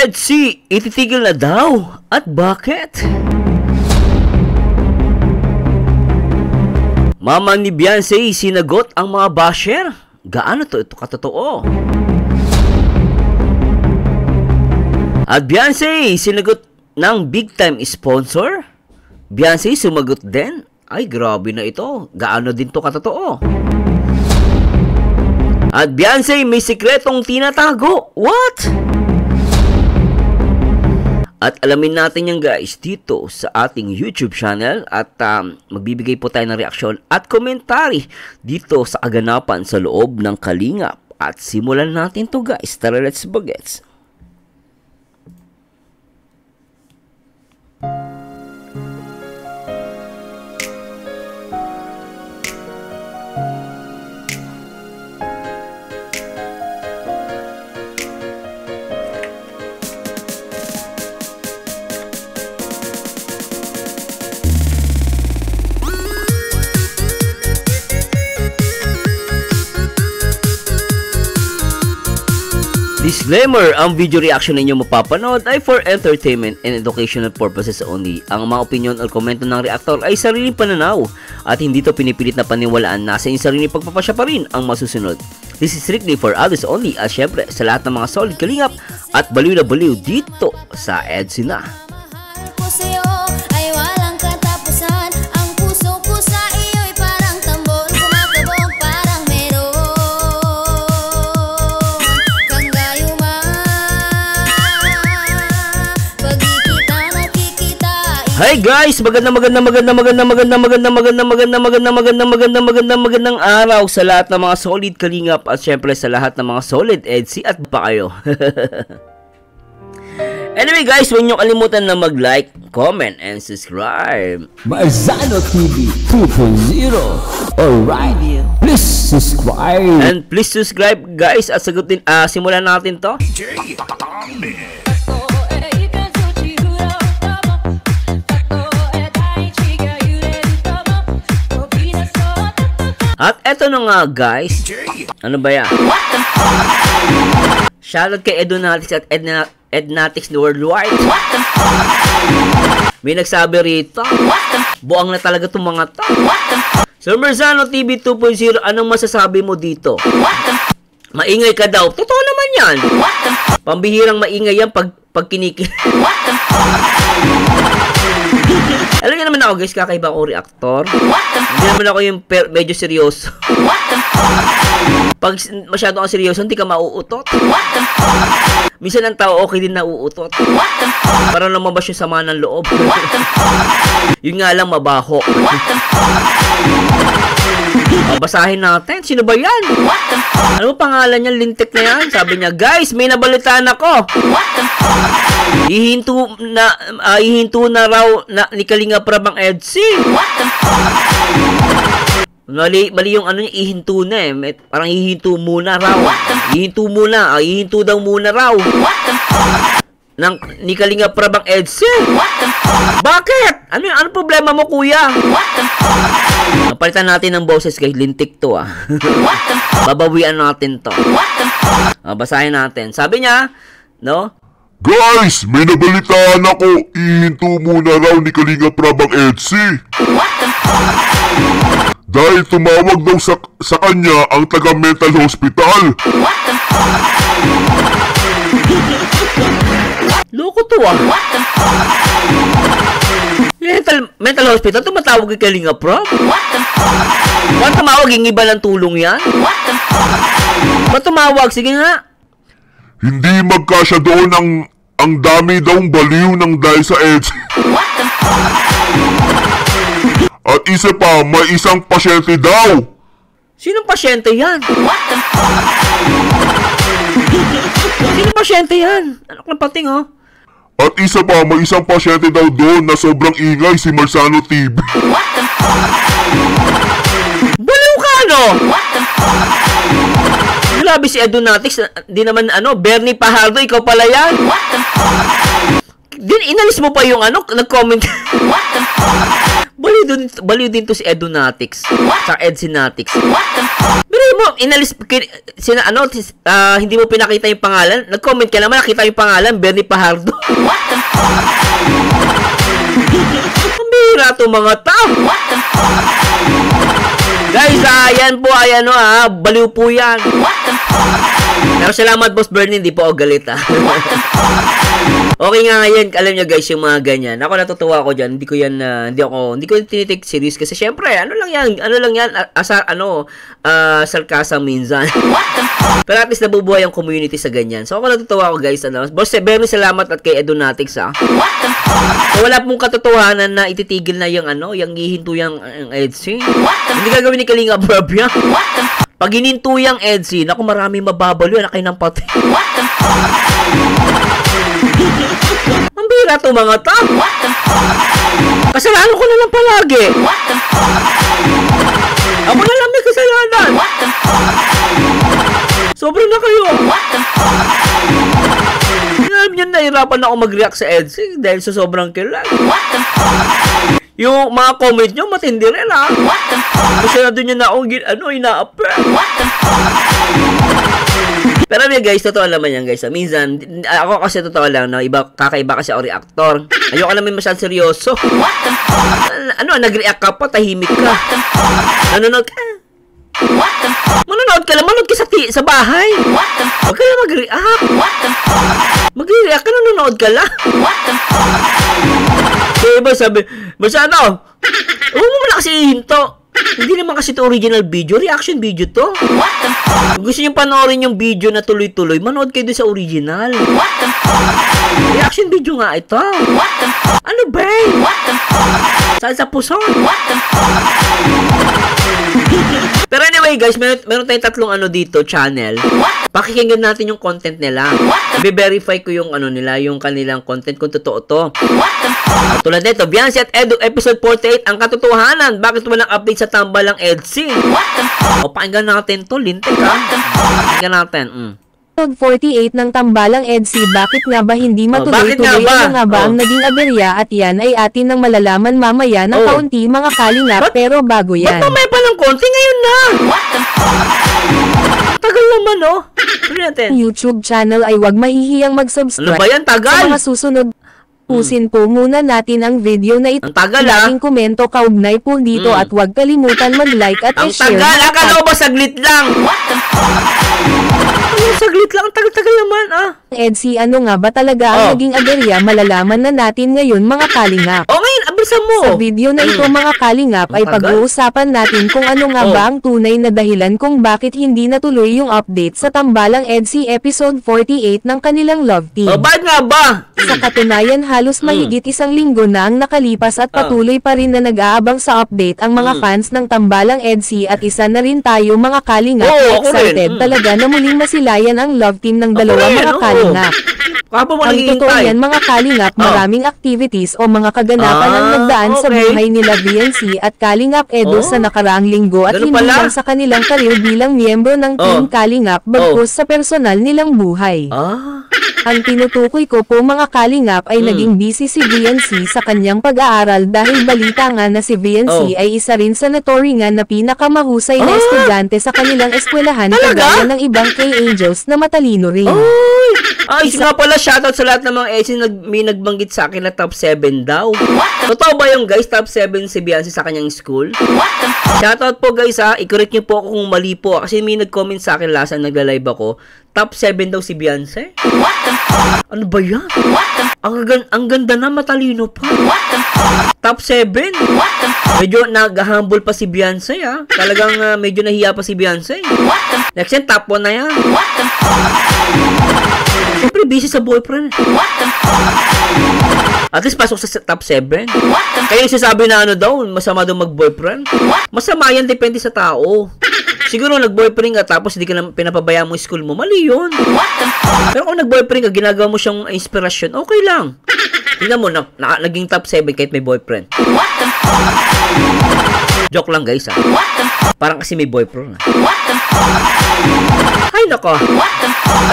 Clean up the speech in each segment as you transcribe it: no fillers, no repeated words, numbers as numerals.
EDSI, ititigil na daw. At bakit? Mama ni Beyonce sinagot ang mga basher. Gaano ito katotoo? At Beyonce sinagot ng big time sponsor. Beyonce sumagot din. Ay, grabe na ito. Gaano din to katotoo? At Beyonce may sikretong tinatago. What? At alamin natin yan guys dito sa ating YouTube channel at magbibigay po tayo ng reaksyon at komentary dito sa kaganapan sa loob ng Kalingap. At simulan natin to guys. Tara, let's bagets. Disclaimer, ang video reaction ninyo mapapanood ay for entertainment and educational purposes only. Ang mga opinion o komento ng reactor ay sariling pananaw at hindi to pinipilit na paniwalaan na sa inyong sariling pagpapasya pa rin ang masusunod. This is strictly for others only at syempre sa lahat ng mga solid kalingap at baliw na baliw dito sa EDSI na. Hi guys, magandang araw sa lahat ng mga solid kalingap at syempre sa lahat ng mga solid EDSI at pa kayo. Anyway guys, huwag niyo kalimutan na mag-like, comment, and subscribe. Marzano TV 2.0. Alright, please subscribe. And please subscribe guys at sagutin, simulan natin to. At eto na nga guys. Ano ba yan? Shoutout kay Edonatics at Ednatics Worldwide. May nagsabi rito. Buang na talaga itong mga to. Sir Marzano TV 2.0, anong masasabi mo dito? Maingay ka daw. Totoo naman yan. Pambihirang maingay yan pag kinikilig. Alam niyo naman ako guys, kakaiba akong reactor. Hindi naman ako yung medyo seryoso. Pag masyado kang seryoso, hindi ka mauutot. Minsan ang tao okay din na uutot. Para lumabas yung sama ng loob. Yun nga lang mabaho. Basahin natin. Sino ba yan? Ano pangalan niya? Lintik na yan. Sabi niya, guys, may nabalitaan ako. Ihinto na raw na ni Kalingap Prab ang EDSI. Mali yung ano niya, ihinto na eh. Parang ihinto muna raw. Ihinto daw muna raw. Ni Kalingap Prab ang EDSI. Bakit? Ano problema mo, kuya? Palitan natin ng boses guys. Lintik to Babawian natin to. Basahin natin. Sabi niya, no? Guys, may nabalitaan ako. Ihinto muna raw ni Kalingap Prab ang EDSI. Dahil tumawag daw sa kanya ang taga-mental hospital. Loko to Mental hospital, tumatawag kay Kalingap Prab? Ba't tumawag? Yung iba ng tulong yan? Ba't tumawag? Sige nga. Hindi magkasya doon ang dami daw baliw ng dahil sa EDSI. At isa pa, may isang pasyente daw. Sinong pasyente yan? Sinong pasyente yan? Anak ng pating At isa pa, may isang pasyente daw doon na sobrang ingay, si Marzano TV. Baliw ka, no? Grabe si Edonatics, di naman Bernie Pajardo, ikaw pala yan. Inalis mo pa yung ano, nag-comment. Baliw din to si Edunatics. Sa Edsinatics. Pero mo, inalis, hindi mo pinakita yung pangalan. Nag-comment ka naman, nakita yung pangalan, Bernie Pajardo. Ang bihira to mga tao. Guys, ayan po, baliw po yan. Pero salamat, Boss Bernie, hindi po ako galit, Okay nga ngayon, alam nyo guys, yung mga ganyan. Ako natutuwa ako dyan, hindi ko tinitake serious kasi syempre, ano lang yan, sarcasm minsan. Pero at least nabubuhay ang community sa ganyan. So ako natutuwa ako guys, Boss Bernie, salamat at kay Edunatics, So wala pong katotohanan na ititigil na yung yung hihinto yung EDSI. Hindi gagawin ni Kalinga Brab yan. Pag hininto yung EDSI, naku marami mababalo, anak kayo ng pati. Ang bira to mga tao. Kasalanan ko na lang palagi. Ako na lang may kasalanan. Sobrang na kayo. Alam nyo, nahirapan ako mag-react sa EDSI dahil sa sobrang kilag. Yung mga comment nyo, matindi rin Masyado nyo na akong ina-approve. Pero guys, totoo naman yan guys. Minsan, ako kasi totoo lang, kakaiba kasi ako reactor. Ayoko naman masyadong seryoso. Nag-react ka pa, tahimik ka. Nanonood ka. Manonood ka lang, manonood ka sa bahay. Huwag ka lang mag-react. Mag-react ka, nanonood ka lang. So, iba sabi, masyado, huwag mo na kasi ihinto. Hindi naman kasi ito original video, reaction video to. Kung gusto nyo panoorin yung video na tuloy-tuloy, manood kayo doon sa original. Reaction video nga ito. Ano ba? Saan sa puso? Pero anyway guys, meron tayong tatlong dito, channel. Pakikinggan natin yung content nila. I-verify ko yung nila, yung kanilang content kung totoo to. Tulad nito, Biancy at Edu, episode 48, ang katotohanan. Bakit walang update sa tambalang EDSI? O, pakinggan natin to, lintik Pakinggan natin, Episode 48 ng Tambalang EDSI, bakit nga ba hindi matuloy-tuloy ang nga ba ang naging aberya at yan ay atin nang malalaman mamaya ng kaunti mga kalingap pero bago yan. Ba't mamaya pa ng konti ngayon na? Tagal naman YouTube channel ay wag mahihiyang mag-subscribe. Ano ba yan? Tagal? Sa mga susunod. Pusin po muna natin ang video na ito. Ang tagal Laking komento kaugnay po dito at huwag kalimutan mag-like at i-share. Ang tagal! Akala ko ba saglit lang? Saglit lang, tagal-tagal naman EDSI, ano nga ba talaga ang naging aberya? Malalaman na natin ngayon mga kalingap. Ngayon, abrisan mo. Sa video na ito mga kalingap ay pag-uusapan natin kung ano nga ba ang tunay na dahilan kung bakit hindi natuloy yung update sa Tambalang EDSI episode 48 ng kanilang love team. Bakit nga ba? Sa katunayan, halos mahigit isang linggo na ang nakalipas at patuloy pa rin na nag-aabang sa update ang mga fans ng Tambalang EDSI at isa na rin tayo mga kalingap excited talaga na muling masilayan ang love team ng dalawa mga kalingap. Ang totoo yan mga kalingap, maraming activities o mga kaganapan ang nagdaan sa buhay nila VNC at Kalingap Edu sa nakaraang linggo at hindi lang sa kanilang karir bilang miyembro ng Team Kalingap bagkus sa personal nilang buhay. Ang tinutukoy ko po mga kalingap ay naging busy si VNC sa kanyang pag-aaral dahil balita nga na si VNC ay isa rin sa naturingan na pinakamahusay na estudyante sa kanilang eskwelahan kagaya ng ibang K-Angels na matalino rin. Isa nga pala, shoutout sa lahat ng mga EDSI may nagbanggit sa akin na top 7 daw. Totoo ba yung guys, top 7 si Biancy sa kanyang school? Shoutout po guys i-correct niyo po ako kung mali po kasi may nag-comment sa akin last na nagla-live ako. Top 7 daw si Biancy? Ano ba yan? Ang ganda na, matalino pa. Top 7? Medyo nag-humble pa si Biancy Talagang medyo nahiya pa si Biancy. Next yan, top 1 na yan. Siyempre, busy sa boyfriend. At least pasok sa top 7. Kaya yung sasabi na daw, masama daw mag-boyfriend. Masama yan, depende sa tao. Siguro nag-boyfriend ka tapos hindi ka lang pinapabayaan mo yung school mo, mali yun. Pero kung nag-boyfriend ka, ginagawa mo siyang inspiration, okay lang. Tingnan mo, naging top 7 kahit may boyfriend. Joke lang guys ha. Parang kasi may boyfriend. Ay nako.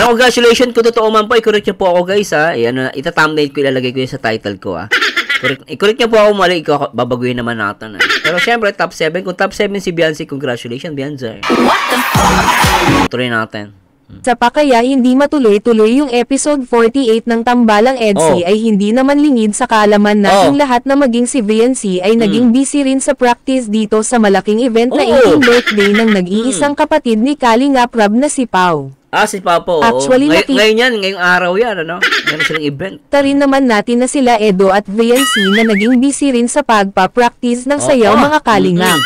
Congratulations kung totoo man po. I-correct niyo po ako guys ha. Ita-thumbnail ko, ilalagay ko yun sa title ko ha. I-correct niyo po ako, mali. Babaguhin naman natin. Pero syempre, top 7. Kung top 7 si Beyonce, congratulations, Beyonce. Tuloy natin. Sa pa kaya hindi matuloy-tuloy yung episode 48 ng Tambalang EDC ay hindi naman lingid sa kaalaman nating lahat na maging si Beyonce ay naging busy rin sa practice dito sa malaking event na 18th birthday ng nag-iisang kapatid ni Kalingap Rab na si Pau. Si Papo. Actually, ngayong araw yan, ano? Ngayon silang event. Tarin naman natin na sila Edo at Beyonce na naging busy rin sa pagpa-practice ng sayaw mga Kalingap.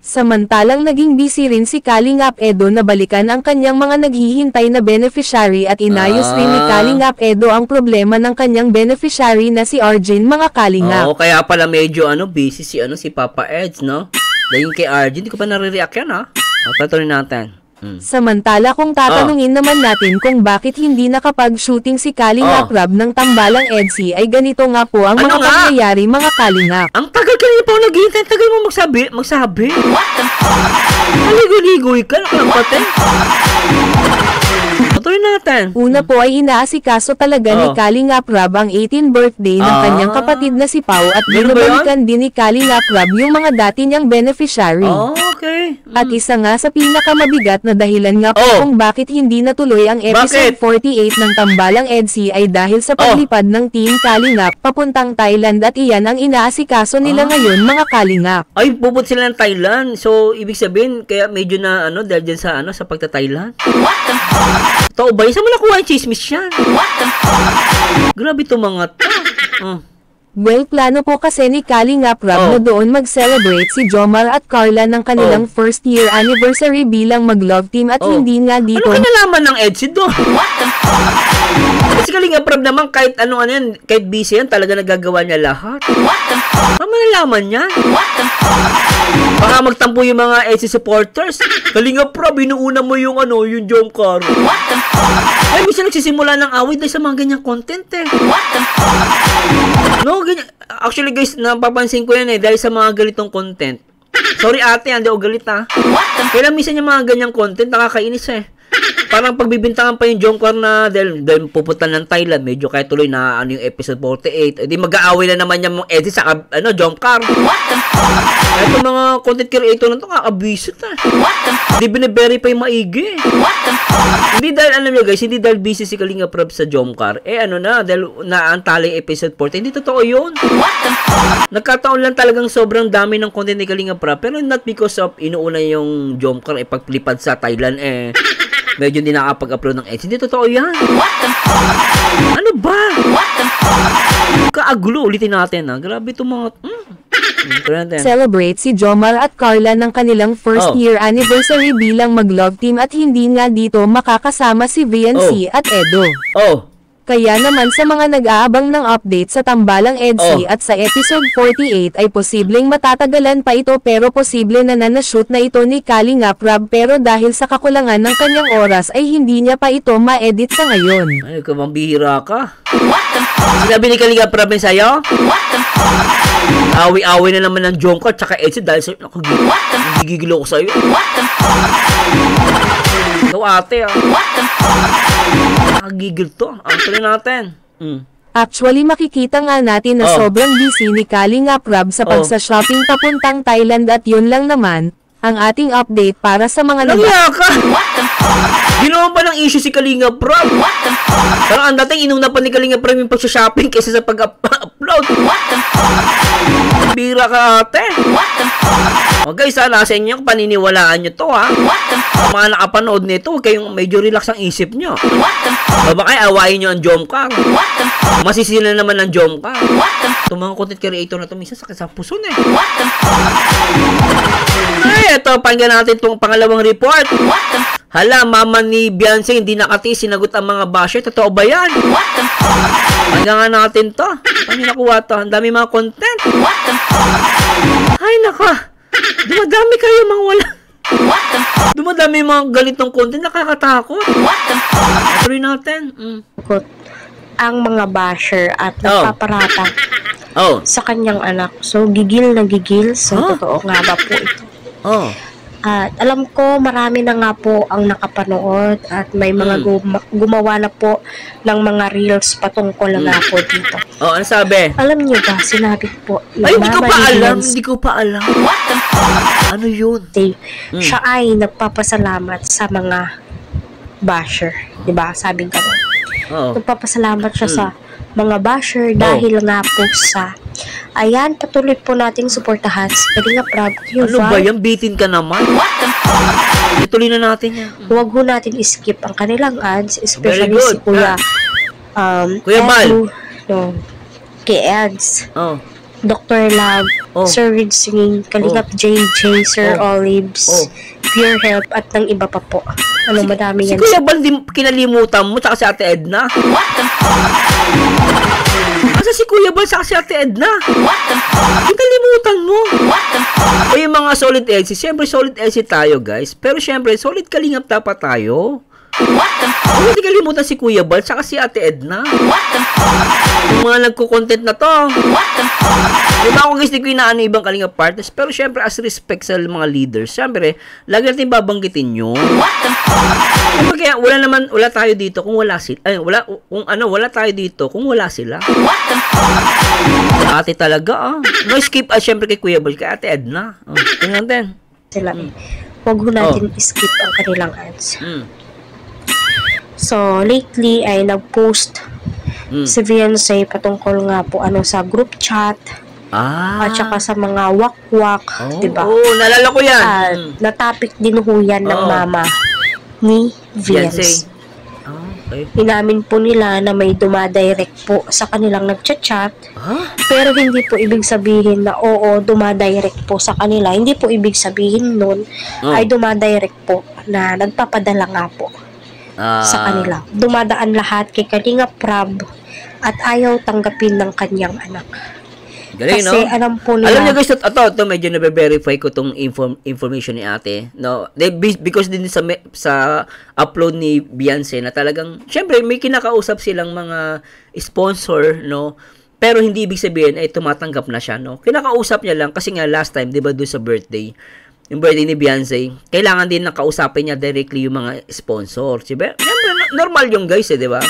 Samantalang naging busy rin si Kalingap Edo na balikan ang kanyang mga naghihintay na beneficiary at inayos rin ni Kalingap Edo ang problema ng kanyang beneficiary na si Arjun mga Kalingap. Kaya pala medyo busy si Papa Eds, no? Dahil kay Arjun, hindi ko pa nare-react yan, ha? Patuloy natin. Samantala kung tatanungin naman natin kung bakit hindi nakapag-shooting si Kalingap Rab ng Tambalang EDC ay ganito nga po ang mga pangyayari mga Kalingap. Ang tagal kanina pa ako naghihintay, tagal mo magsabi. Maligoy-ligoy ka, nakalampate. Patuloy natin. Una po ay inaasikaso talaga ni Kalingap Rab ang 18th birthday ng kanyang kapatid na si Pau at binabalikan din ni Kalingap Rab yung mga dati niyang beneficiary. Okay. At isa nga sa pinakamabigat na dahilan nga po kung bakit hindi natuloy ang episode 48 ng Tambalang EDC ay dahil sa paglipad ng Team Kalingap papuntang Thailand at iyan ang inaasikaso nila ngayon mga Kalingap. Ay, puput sila ng Thailand. So, ibig sabihin, kaya medyo na dahil dyan sa pagta-Thailand. Totoo ba? Saan mo nakuha yung chismis yan? Grabe itong mga to. Well, plano po kasi ni Kalingap Rab na doon mag-celebrate si Jomar at Carla ng kanilang first year anniversary bilang mag-love team at hindi nga dito. Ano kinalaman ng EDC doon? Kasi Kalingap Rab naman kahit yan, kahit busy yan, talaga nagagawa niya lahat. Ano nalaman yan? Baka magtampo yung mga EDC supporters. Kalingap Rab, inuuna mo yung yung Jomcar. Ay, minsan nagsisimula ng away dahil sa mga ganyang content No, ganyan. Actually guys, napapansin ko yan dahil sa mga galitong content. Sorry ate, hindi ako galit Kaya minsan yung mga ganyang content, nakakainis Parang pagbibintangan pa yung Jomcar na dahil pupunta ng Thailand, medyo kaya tuloy na yung episode 48. Di mag-aaway na naman yung EDC sa Jomcar. Kaya itong mga content creator na ito, kakabisot Di bine-verify maigi Hindi dahil, alam nyo guys, hindi dahil busy si Kalingap Rab sa Jomcar. Dahil naantala yung episode 40. Hindi totoo yun. Nagkataon lang talagang sobrang dami ng content ni Kalingap Rab. Pero not because of inuuna yung Jomcar pagplipad sa Thailand medyo hindi nakapag-upload ng EDC. Hindi totoo yan. Ano ba? Kaagulo, ulitin natin Grabe itong mga... Celebrate si Jomar at Carla ng kanilang first year anniversary bilang mag-love team at hindi nga dito makakasama si Beyonce at Edo. Kaya naman sa mga nag-aabang ng update sa Tambalang EDC at sa episode 48 ay posibleng matatagalan pa ito pero posible na nanashoot na ito ni Kalingap Rab pero dahil sa kakulangan ng kanyang oras ay hindi niya pa ito ma-edit sa ngayon. Ay, kumambihira ka. Sinabi ni Kalingap Rab sa'yo? Awi-awi na naman ng Jomcar tsaka EDC dahil sa'yo. Nagigigil ako sa'yo. Ikaw ate Nagigil to. Tuloy natin. Actually makikita nga natin na sobrang busy ni Kalingap Rab sa pagsa-shopping papuntang Thailand at yun lang naman ang ating update para sa mga Ginawa pa ng issue si Kalingap Rab. Parang ang dating inuna pa ni Kalingap Rab yung pag-shopping kaysa sa pag-upload. Bira ka ate. Guys nasa inyo, paniniwalaan nyo to Sa mga nakapanood nito, huwag kayong medyo relax ang isip nyo. Baka awayin nyo ang Jomcar. Masisila naman ang Jomcar. Itong mga content creator na ito, minsan sakit sa puso Ito, pakinggan natin itong pangalawang report. Hala, mama ni Beyonce hindi nakatiis, sinagot ang mga basher. Totoo ba yan? Pakinggan nga natin to. Paano nakuha to? Ang dami mga content. Ay, naka. Dumadami kayo mga wala. Dumadami mga ganitong content. Nakakatakot. Tuloy natin. ang mga basher at nagpaparata sa kanyang anak. So, gigil na gigil. So, totoo nga ba po ito? At alam ko, marami na nga po ang nakapanood at may mga gumawa na po ng mga reels patungkol nga po dito. Ano sabi? Alam niyo ba, sinabi po, ay, hindi ko pa alam. Ano yun? Siya ay nagpapasalamat sa mga basher. Diba? Sabi nga po. Nagpapasalamat siya sa mga basher dahil nga po sa ayan, patuloy po nating suportahan si Kalinga Prab. Ano ba yan? Bitin ka naman. Ituloy na natin yan. Huwag ho natin skip ang kanilang ads, especially si Kuya Kuya Bal. Kay Eds, Dr. Love, Sir Reed Singing, Kalingap JJ, Sir Olives, Pure Help, at ng iba pa po. Madami yan. Si Kuya Bal, kinalimutan mo, tsaka si Ate Edna. Asa si Kuya Bal, tsaka si Ate Edna? Kinalimutan mo. O yung mga solid LC, siyempre solid LC tayo, guys. Pero siyempre, solid Kalingap dapat tayo. Hindi kalimutan si Kuya Bal, tsaka si Ate Edna. Yung mga nagko-content na to. Diba ako guys, di ko inaano ibang Kalingap partners. Pero syempre, as respect sa mga leaders, syempre, lagi natin babanggitin yun. Kaya wala tayo dito kung wala sila. Wala tayo dito kung wala sila. Ate talaga, No skip, syempre kay Kuya Bal, kay Ate Edna. Tingnan din. Sila Huwag ho natin skip ang kanilang ads. So, lately ay nag-post si Viancy patungkol nga po sa group chat at saka sa mga wakwak, diba? Nalala ko yan. At na-topic din ho yan ng mama ni Viancy. Inamin po nila na may dumadirect po sa kanilang nagchat-chat, pero hindi po ibig sabihin na dumadirect po sa kanila. Hindi po ibig sabihin nun ay dumadirect po na nagpapadala nga po sa kanila. Dumadaan lahat kay Kalinga Prab at ayaw tanggapin ng kanyang anak. Galing, kasi alam po nila. Alam niyo guys, ito medyo na-verify ko tong information ni ate. No, because din sa upload ni Beyonce na talagang, syempre may kinakausap silang mga sponsor, no? Pero hindi ibig sabihin ay tumatanggap na siya, no? Kinakausap niya lang kasi nga last time, 'di ba, doon sa birthday, yung birthday ni Beyonce, kailangan din nakausapin niya directly yung mga sponsor. Diba? Normal yung guys, di ba?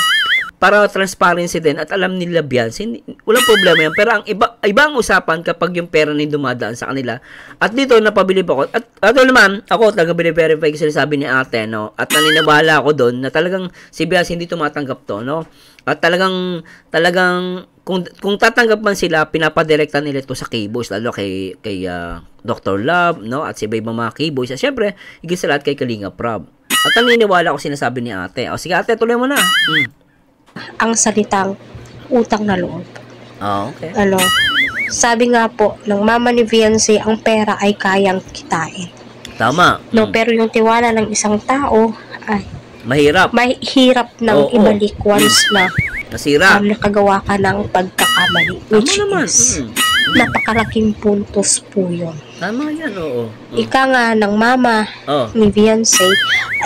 Para transparency din at alam nila Beyonce, walang problema yan. Pero ang ibang usapan kapag yung pera na dumadaan sa kanila. At dito, napabilib ako. At naman, ako talaga bine-verify ko sinasabi ni ate, no? At naniniwala ako doon na talagang si Beyonce hindi tumatanggap to, no? At talagang kung tatanggap man sila, pinapadirekta nila ito sa K-Boys, lalo kay Dr. Love, no? At si ibang mga K-Boys. At syempre, higit sa lahat kay Kalinga Prab. At naniniwala ko sinasabi ni ate. O sige ate, tuloy mo na. Ang salitang utang na loob. Okay. Sabi nga po ng mama ni Viancy, ang pera ay kayang kitain. Tama. No, pero yung tiwala ng isang tao ay mahirap nang ibalik once na nasira. Nakagawa ka ng pagkakamali. Which is napakalaking puntos po yun. Tama yan, Ika nga ng mama ni Viancy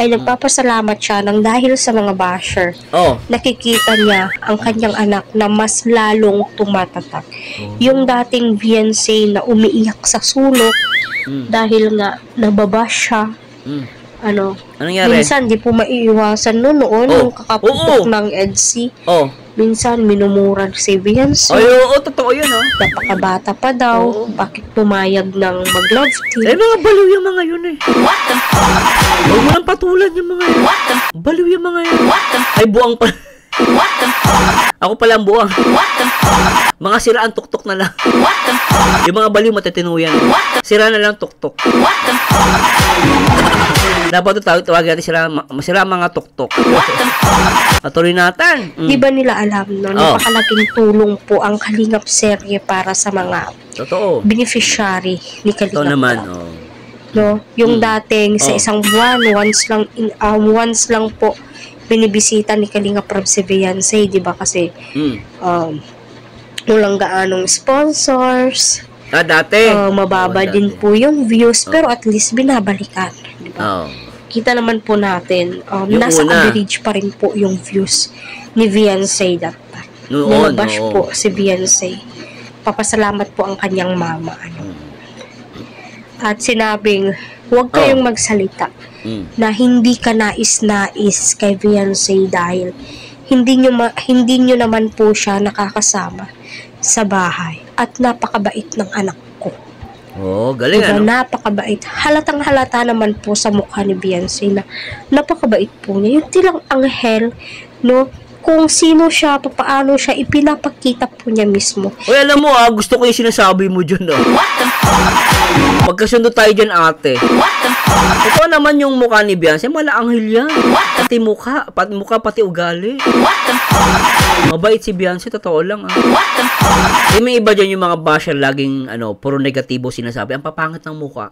ay nagpapasalamat siya ng dahil sa mga basher. Nakikita niya ang kanyang anak na mas lalong tumatatak. Yung dating Viancy na umiiyak sa sulok dahil nga nababash siya. Anong nangyari? Minsan di po maiiwasan noon yung kakaputok ng EDC. Minsan minumura si Viancy. Totoo yun, Napakabata pa daw. Bakit pumayag ng mag-love team? Mga baliw yung mga yun Huwag mo lang patulan yung mga yun. Baliw yung mga yun. Ay, buwang pa. Ako pala ang buwang. Mga siraan tuktok na lang. Yung mga baliw matitinuyan. Sira na lang tuktok. Dapat tawag natin sira mga tuktok. Patuloy natin. Di ba nila alam napakalaking tulong po ang Kalingap serye para sa mga beneficiary ni Kalingap. Ito naman, No, yung dating sa isang buwan, once lang po binibisita ni Kalingap Prab si Viancy, di ba? Kasi walang gaanong sponsors. Dati. Mababa din po yung views, pero at least binabalikan. Diba? kita naman po natin, Yung nasa una. average pa rin po yung views ni Beyonce that time. Noon, Nilabash po si Beyonce. Papasalamat po ang kanyang mama. At sinabing, huwag kayong magsalita na hindi ka nais-nais kay Beyonce dahil hindi nyo naman po siya nakakasama sa bahay. At napakabait ng anak ko. Oh, galing Diba, ano? napakabait. Halatang halata naman po sa mukha ni Beyonce na napakabait po niya. Yung tilang anghel, no? Kung sino siya, paano siya, ipinapakita po niya mismo. Uy, alam mo gusto ko yung sinasabi mo dyan Magkasundo tayo dyan, ate. Ito naman yung mukha ni Beyonce, malaanghel yan. Pati mukha, pati ugali. Mabait si Beyonce, totoo lang may iba dyan yung mga basher laging puro negatibo sinasabi. Ang papangit ng mukha.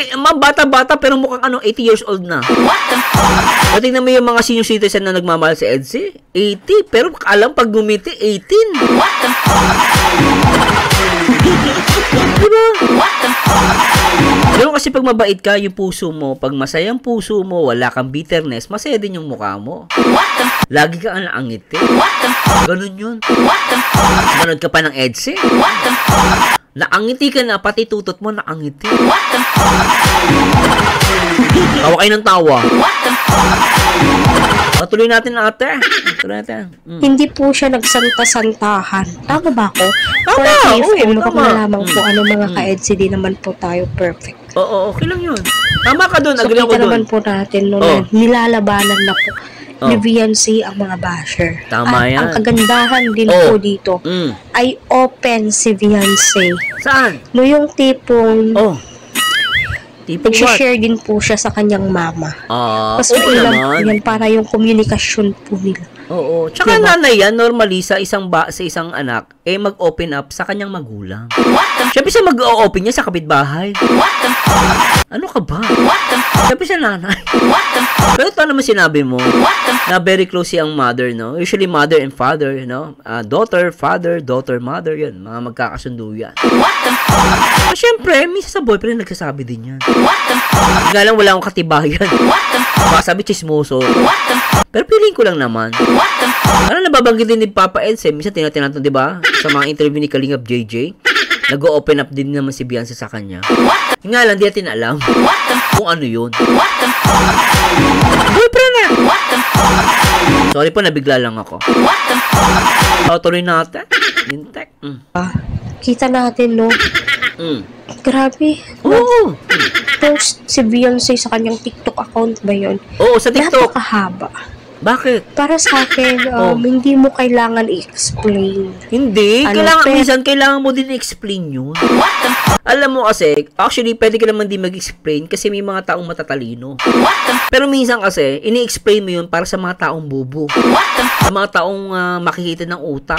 Diba, bata-bata pero mukhang 80 years old na. O tingnan mo yung mga senior citizen na nagmamahal sa EDSA. 80, pero alam pag gumiti, 18. Diba? Pero kasi pag mabait ka, yung puso mo, pag masayang puso mo, wala kang bitterness, masaya din yung mukha mo. Lagi ka ang naangiti. Ganun yun. Manood ka pa ng EDSA. Naangiti ka na, pati tutot mo naangiti. Tawa kayo ng tawa. Tuloy natin, ate. Tuloy natin. Hindi po siya nagsanta-santahan. Tama ba ako? Tama, Mukhang malamang po mga ka-EDSA, di naman po tayo perfect. Oo, okay lang yun. Tama ka doon, So, agree ako kita doon. naman po natin na nilalabanan na po ni Beyonce ang mga basher. Tama At yan. ang kagandahan din po dito ay open si Beyonce. Saan? No, yung tipong Tipong what? nag-share din po siya sa kanyang mama. Mas oo mainam naman. yan para yung komunikasyon po nila. Oo. Tsaka nanay yan, normally sa isang anak, mag-open up sa kanyang magulang. Siyempre siya mag-open niya sa kapitbahay. Ano ka ba? Siyempre siya nanay. Pero ito naman sinabi mo, na very close siyang mother, no? Usually mother and father, no? Daughter, father, daughter, mother, yun. Mga magkakasundo yan. Siyempre, minsan sa boyfriend nagsasabi din yan. Nga lang wala akong katibayan. Baka sabi chismoso. Pero feeling ko lang naman. Ano nababanggit din ni Papa Edse? Minsan tinatanong, di ba? Sa mga interview ni Kalingap JJ, nag-open up din naman si Beyonce sa kanya. Nga lang, di natin alam kung ano yun. Boyfriend na! Sorry po, nabigla lang ako. Tuloy natin. Intek. Kita natin, no? Grabe. Oo. Post si Beyonce sa kanyang TikTok account ba yun? Oo, sa TikTok. Napakahaba. Bakit? Para sa akin, hindi mo kailangan i-explain. Hindi. Ano, Minsan kailangan mo din i-explain yun. Alam mo kasi, actually, pwede ka naman din mag-explain kasi may mga taong matatalino. Pero minsan kasi, ini-explain mo yun para sa mga taong bubo. Sa mga taong makikita ng utak.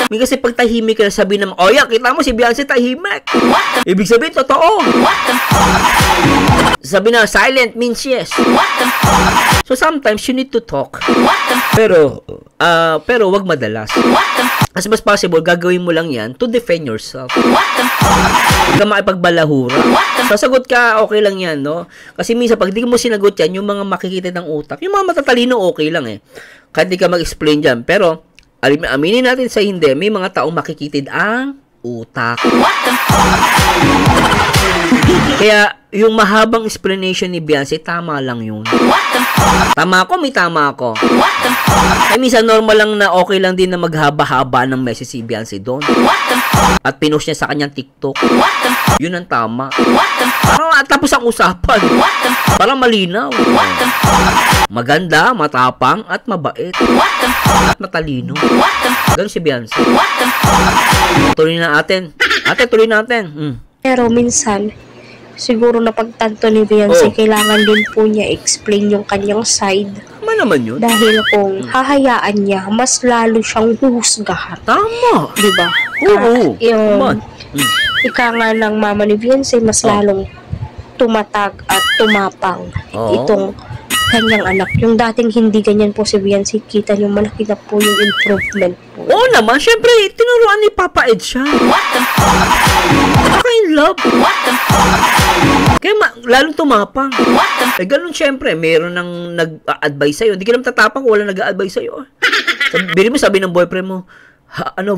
Kasi pag tahimik ka, sabi naman, yan, kita mo si Beyonce tahimik. Ibig sabihin, totoo. Sabi na, silent means yes. So sometimes, you need to talk. Pero wag madalas. As mas possible, gagawin mo lang yan to defend yourself. Huwag ka makipagbalahura. Sasagot ka, okay lang yan, no? Kasi minsan, pag di mo sinagot yan, yung mga makikita ng utak, yung mga matatalino, okay lang Kahit di ka mag-explain dyan. Pero, aminin natin sa hindi, may mga taong makikitid ang utak. Kaya, yung mahabang explanation ni Beyonce, tama lang yun. Tama ako, may tama ako. Kaya minsan normal lang na okay lang din na maghaba-haba ng message si Beyonce doon. At pinost niya sa kanyang TikTok. Yun ang tama. Parang tapos ang usapan. Parang malinaw. Maganda, matapang, at mabait. At matalino. Ganun si Beyonce. Tuloy na natin. Ate, tuloy natin. Pero minsan, siguro na pagtanto ni Beyonce, kailangan din po niya explain yung kanyang side. Tama naman yun. Dahil kung hahayaan niya, mas lalo siyang huhusgahan. Tama. Diba? Oo. Ika nga ng mama ni Beyonce, mas lalong tumatag at tumapang itong kanyang anak. Yung dating hindi ganyan po si Beyonce, kita niyo, malaki na po yung improvement po. Oo naman, syempre, tinuruan ni Papa Ed siya. Baka in love. love. Kaya lalong tumapang. Ganun syempre, meron nang nag-advise sa'yo. Hindi ka naman tatapang kung wala nag-advise sa'yo. Sabi ng boyfriend mo,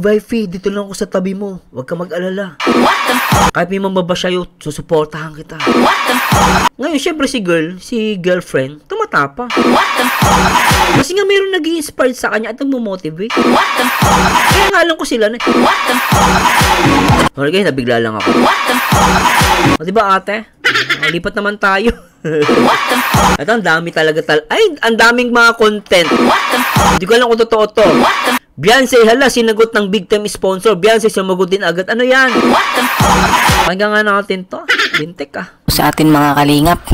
wifey, dito lang ako sa tabi mo. Huwag ka mag-alala. Kahit may mambaba sa'yo, susuportahan kita. Ngayon, syempre si girlfriend, tumatapang. Kasi nga meron nag-i-inspire sa kanya at nagmo-motivate. Kaya nga lang ko sila na. Okay, nabigla lang ako. O, diba ate? Lipat naman tayo. At ang dami talaga ang daming mga content. Hindi ko alam kung totoo to. Beyonce, sinagot ng big time sponsor. Beyonce, sumagot din agad. Ano yan? Hanggang nga natin to. Bintek ka. Sa atin mga kalingap.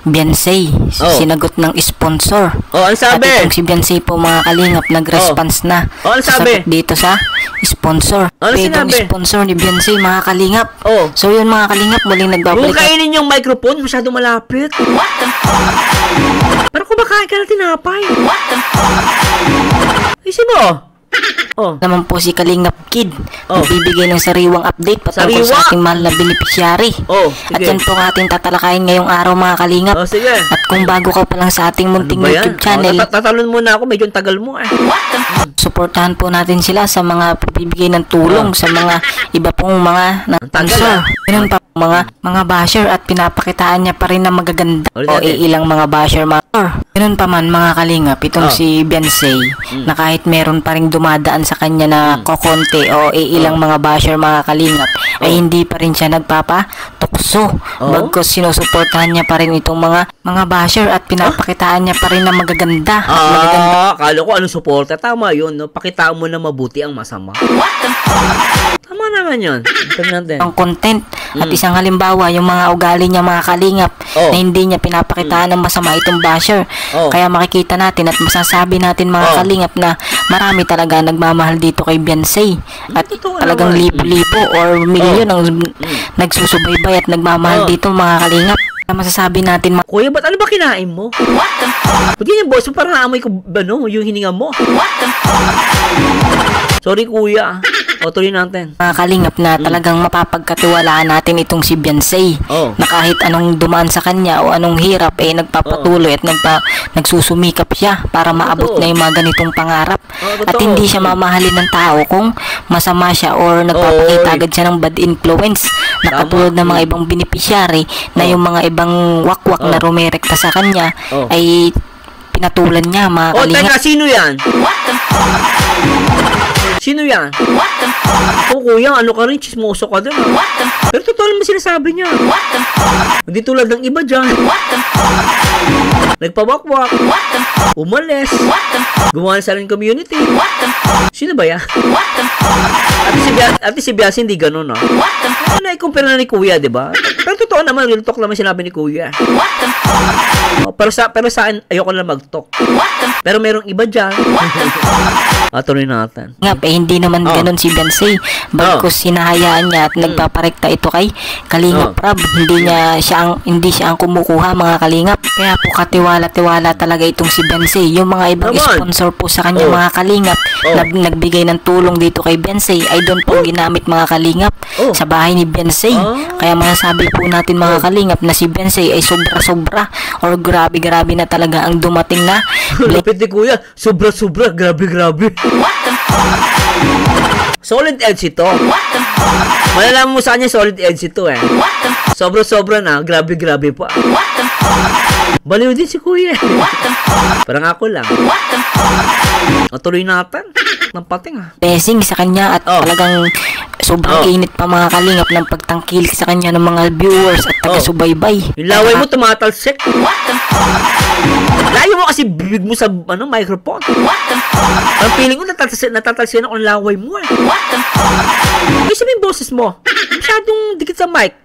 Beyonce, sinagot ng sponsor. Ano sabi? At itong si Beyonce po mga kalingap, nag-response na. Ano sabi? Dito sa sponsor. Ano sinabi? Sponsor ni Beyonce mga kalingap. So yun mga kalingap, muling nagbabalik. Huwag kainin yung microphone, masyado malapit. Pero kumakain ka na tinapay. Isin mo. Naman po si Kalingap Kid, nagbibigay ng sariwang update patungkol sa ating mahal na beneficiary. At yan po ang ating tatalakayin ngayong araw mga Kalingap. Sige. At kung bago ka pa lang sa ating munting YouTube channel, tatalon muna ako, medyo tagal mo suportahan po natin sila sa mga pagbibigay ng tulong sa mga iba pong mga sponsor. Ganun pa mga basher at pinapakitaan niya pa rin na magaganda ilang mga basher Ganun pa man mga Kalingap, itong si Beyonce na kahit meron pa rin dumadaan sa kanya na kokonti ilang mga basher mga Kalingap ay hindi pa rin siya nagpapatukso. Bagkus sinusuportahan niya pa rin itong mga basher at pinapakitaan niya pa rin na magaganda. Akala ko anong suporta. Tama yun, no? Pakitaan mo na mabuti ang masama. Tama naman yun. Ang content at isang halimbawa yung mga ugali niya mga Kalingap na hindi niya pinapakitaan ng masama itong basher. Kaya makikita natin at masasabi natin mga Kalingap na marami talaga nagmamahal dito kay Beyonce at talagang libo-libo or milyon ang nagsusubaybay at nagmamahal dito mga Kalingap. Kaya masasabi natin Kuya, ba't ano ba kinain mo? Ba't yun yung boss mo? Parang naamoy ko yung hininga mo. Sorry kuya. Tuloy natin. Mga Kalingap na talagang mapapagkatiwalaan natin itong si Beyonce na kahit anong dumaan sa kanya o anong hirap nagpapatuloy at nagsusumikap siya para maabot na yung mga ganitong pangarap. At hindi siya mamahalin ng tao kung masama siya or nagpapakita agad siya ng bad influence na katulad ng mga ibang beneficiary na yung mga ibang wakwak na rumirekta sa kanya ay pinatulan niya mga Kalingap. Teka, sino yan? Sino yan? Kuya, ano ka rin? Chismoso ka din. Pero totoo naman sinasabi niya. Hindi tulad ng iba dyan. Nagpawakwak. Umalis. Gumawa sa rin community. Sino ba yan? At si Biasi hindi ganun, no? Ano i-compare na ni Kuya, diba? Pero totoo naman, real talk naman sinabi ni Kuya. Pero sa akin, ayoko na mag-talk. Pero merong iba dyan. Tuloy natin. Hindi naman ganun si Beyonce. Bagkus sinahayaan niya at nagpaparekta ito kay Kalingap Rab. Hindi siya ang kumukuha mga Kalingap. Kaya po katiwala-tiwala talaga itong si Beyonce. Yung mga ibang sponsor po sa kanya mga Kalingap na nagbigay ng tulong dito kay Beyonce ay doon po ginamit mga Kalingap sa bahay ni Beyonce. Kaya masasabi po natin mga Kalingap na si Beyonce ay sobra-sobra or grabe-grabe na talaga ang dumating na. Lapit ni Kuya, sobra-sobra, grabe-grabe. Solid edge ito. Malalaman mo sa kanya solid edge ito Sobra-sobra na, grabe-grabe pa. Baliw din si Kuya. Parang ako lang. Tuloy natin. Ng pating blessing sa kanya at talagang sobrang init pa mga Kalingap ng pagtangkil sa kanya ng mga viewers at taga-subaybay. Yung laway mo tumatalsik. Layo mo kasi bibig mo sa microphone. Ang feeling ko natatalsikan ako ng laway mo Ay, sabihin boses mo. Masyadong dikit sa mic.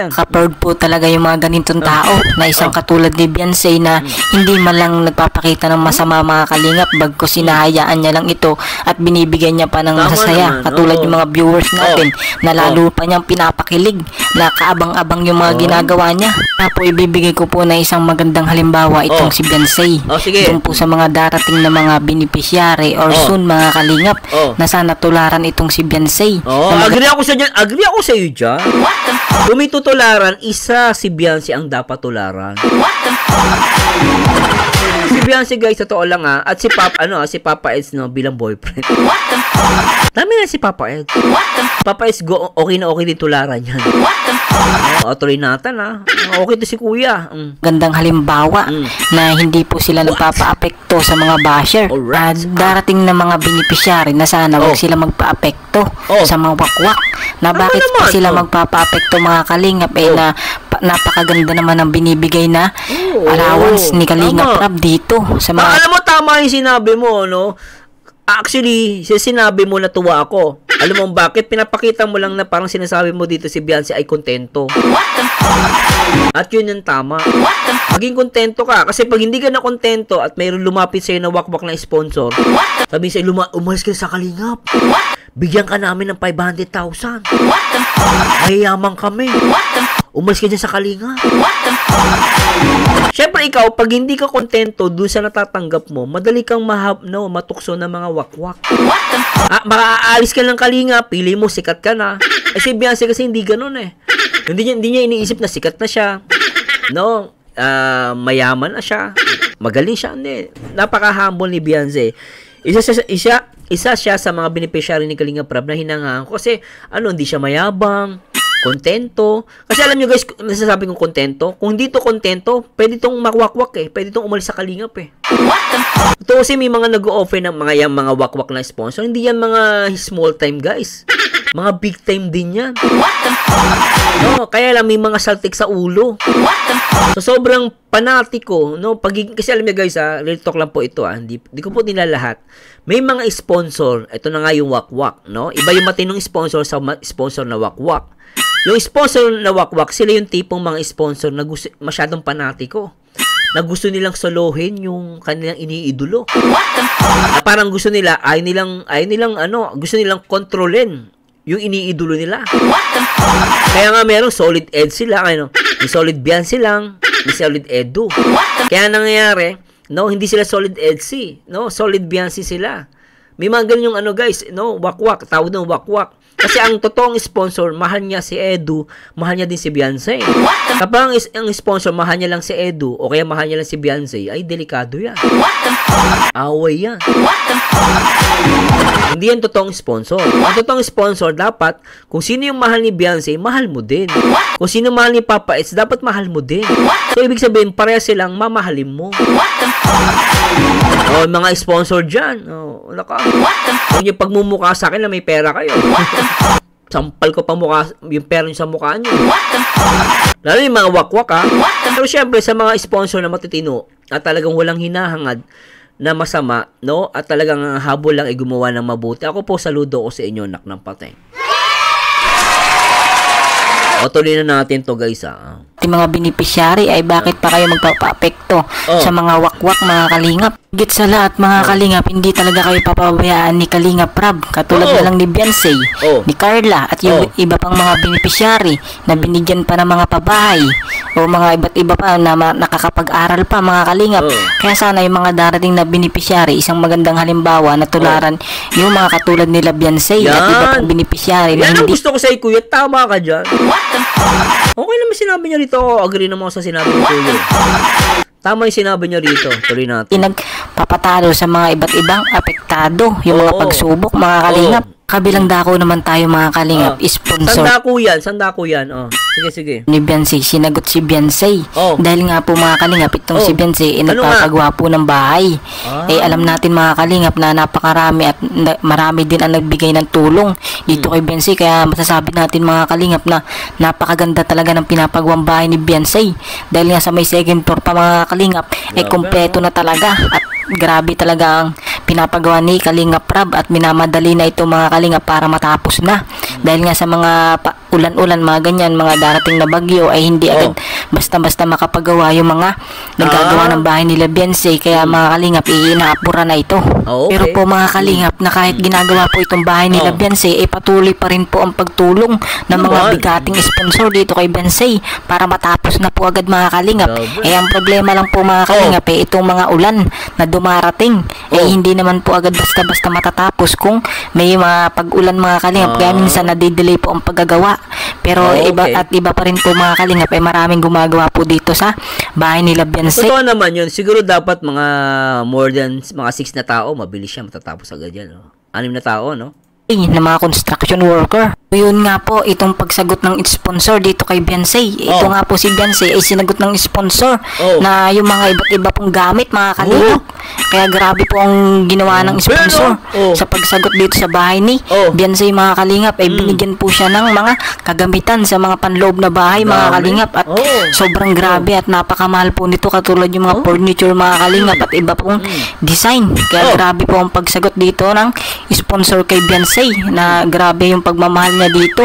Ka-proud po talaga yung mga ganitong tao na isang katulad ni Beyonce na hindi man lang nagpapakita ng masama mga kalingap, bagko sinahayaan niya lang ito at binibigyan niya pa ng masasaya. Katulad yung mga viewers natin na lalo pa niyang pinapakilig, na kaabang-abang yung mga ginagawa niya. Tapo ibibigay ko po na isang magandang halimbawa itong si Beyonce. Doon po sa mga darating na mga beneficiary or soon mga kalingap na sana tularan itong si Beyonce. Agree ako sa dyan. Agree ako sa iyo dyan. Kung may tutularan, isa si Beyonce ang dapat tularan. Si Beyonce guys, totoo lang at si Papa Eds bilang boyfriend. Dami na si Papa Eds. Papa Eds okay na okay din tularan yan. Tuloy natin okay to si Kuya. Gandang halimbawa na hindi po sila nagpapa-apekto sa mga basher. Darating na mga beneficiary na sana wag sila magpa-apekto sa mga wakwak. Na bakit pa sila magpapa-apekto mga kalingap na napakaganda naman ang binibigay na allowance ni Kalingap Rab dito sa mga... Alam mo, tama yung sinabi mo, no? Actually, sinabi mo na tuwa ako. Alam mo bakit? Pinapakita mo lang na parang sinasabi mo dito si Beyonce ay kontento. At yun yung tama. Maging kontento ka. Kasi pag hindi ka na kontento at mayroon lumapit sa'yo na wakwak na sponsor, sabihin sa'yo, umalis ka sa Kalingap. Bigyan ka namin ng 500,000. Mayayaman kami. Umalis ka dyan sa Kalingap. Siyempre ikaw, pag hindi ka kontento dun sa natatanggap mo, madali kang matukso ng mga wakwak. Makaalis ka ng Kalingap, pili mo, sikat ka na. Si Beyonce kasi hindi ganun Hindi niya iniisip na sikat na siya. Mayaman na siya. Magaling siya. Hindi. Napaka-humble ni Beyonce. Isa siya sa mga beneficiary ni Kalingap Rab na hinangaan ko kasi hindi siya mayabang, kontento. Kasi alam nyo guys, nasasabi kong kontento. Kung hindi to kontento, pwede tong makwakwak pwede tong umalis sa Kalingap Ito kasi may mga nag-o-offer ng mga wakwak na sponsor. Hindi yan mga small time guys. Mga big time din yan. Kaya lang may mga saltik sa ulo. So sobrang panatiko, kasi alam niyo guys real talk lang po ito hindi ko po nilalahat. May mga sponsor, ito na nga yung wakwak, Iba yung matinong sponsor sa sponsor na wakwak. Yung sponsor na wakwak, sila yung tipong mga sponsor na masyadong panatiko. Na gusto nilang solohin yung kanilang iniidolo. Na parang gusto nila, gusto nilang kontrolin yung iniidolo nila. Kaya nga merong solid Ed sila, may solid Beyonce lang, may solid Edu. Kaya nangyayari, hindi sila solid Edsi, solid Beyonce sila. May mga ganyan yung guys, wakwak, tawag ng wakwak. Kasi ang totoong sponsor, mahal niya si Edu, mahal niya din si Beyonce. Kapag ang sponsor, mahal niya lang si Edu, o kaya mahal niya lang si Beyonce, ay delikado yan. Away yan. Hindi yan totoong sponsor. Ang totoong sponsor, dapat, kung sino yung mahal ni Beyonce, mahal mo din. Kung sino mahal ni Papa Eds, dapat mahal mo din. So, ibig sabihin, pareha silang mamahalin mo. Mga sponsor dyan. Huwag niyo pagmumukha sa akin na may pera kayo. Sampal ko pa yung pera niyo sa mukha niyo. Lalo yung mga wakwak Pero syempre, sa mga sponsor na matitino at talagang walang hinahangad na masama, at talagang habol lang gumawa ng mabuti. Ako po, saludo ko sa inyo, nak ng patay. Tuloy na natin to guys Yung mga beneficiary ay bakit pa kayo magpapa-apekto sa mga wakwak mga kalingap? Higit sa lahat mga kalingap, hindi talaga kayo papabayaan ni Kalingap Rab. Katulad na lang ni Beyonce, ni Carla at yung iba pang mga beneficiary na binigyan pa ng mga pabahay o mga iba't iba pa na nakakapag-aral pa mga kalingap. Kaya sana yung mga darating na beneficiary, isang magandang halimbawa na tularan yung mga katulad nila Beyonce at iba pang beneficiary na hindi... gusto ko sa kuya, tama ka dyan. Okay naman sinabi niya rito. Agree naman ako sa sinabi ni Kuya. Tama yung sinabi niya rito. Tuloy natin. Nagpapatalo sa mga iba't ibang apektado. Yung mga pagsubok, mga kalingap. Kabilang dako naman tayo mga kalingap. Sponsor. Sandako yan. Sige. Ni Beyonce, sinagot si Beyonce. Dahil nga po mga kalingap, itong si Beyonce nagpapagawa po ng bahay. Alam natin mga kalingap na napakarami at marami din ang nagbigay ng tulong dito kay Beyonce. Kaya masasabi natin mga kalingap na napakaganda talaga ng pinapagawang bahay ni Beyonce. Dahil nga sa may second floor pa mga kalingap, kompleto na talaga at grabe talaga ang pinapagawa ni Kalingap Rab at minamadali na ito mga Kalingap para matapos na. Dahil nga sa mga ulan-ulan, mga ganyan, mga darating na bagyo ay hindi agad basta-basta makapagawa yung mga naggagawa ng bahay nila Beyonce. Kaya mga Kalingap, inaapura na ito. Pero po mga Kalingap, na kahit ginagawa po itong bahay nila Beyonce, ay patuloy pa rin po ang pagtulong ng mga bigating sponsor dito kay Beyonce para matapos na po agad mga Kalingap. Ang problema lang po mga Kalingap, itong mga ulan na dumarating, hindi naman po agad basta-basta matatapos kung may mga pag-ulan mga Kalingap. Kaya minsan nadidelay po ang paggagawa. Pero iba pa rin po mga Kalingap, maraming gumagawa po dito sa bahay nila Beyonce. Totoo naman yun. Siguro dapat mga more than mga 6 na tao, mabilis siya matatapos agad yan. 6 na tao, no? Na mga construction worker. Yun nga po, itong pagsagot ng sponsor dito kay Beyonce. Ito nga po si Beyonce ay sinagot ng sponsor na yung mga iba't iba pong gamit mga Kalingap. Kaya grabe po ang ginawa ng sponsor sa pagsagot dito sa bahay ni Beyonce mga Kalingap. Ay binigyan po siya ng mga kagamitan sa mga panloob na bahay mga Kalingap. At sobrang grabe at napakamahal po nito, katulad yung mga furniture mga Kalingap at iba pong design. Kaya grabe po ang pagsagot dito ng sponsor kay Beyonce, na grabe yung pagmamahal niya dito.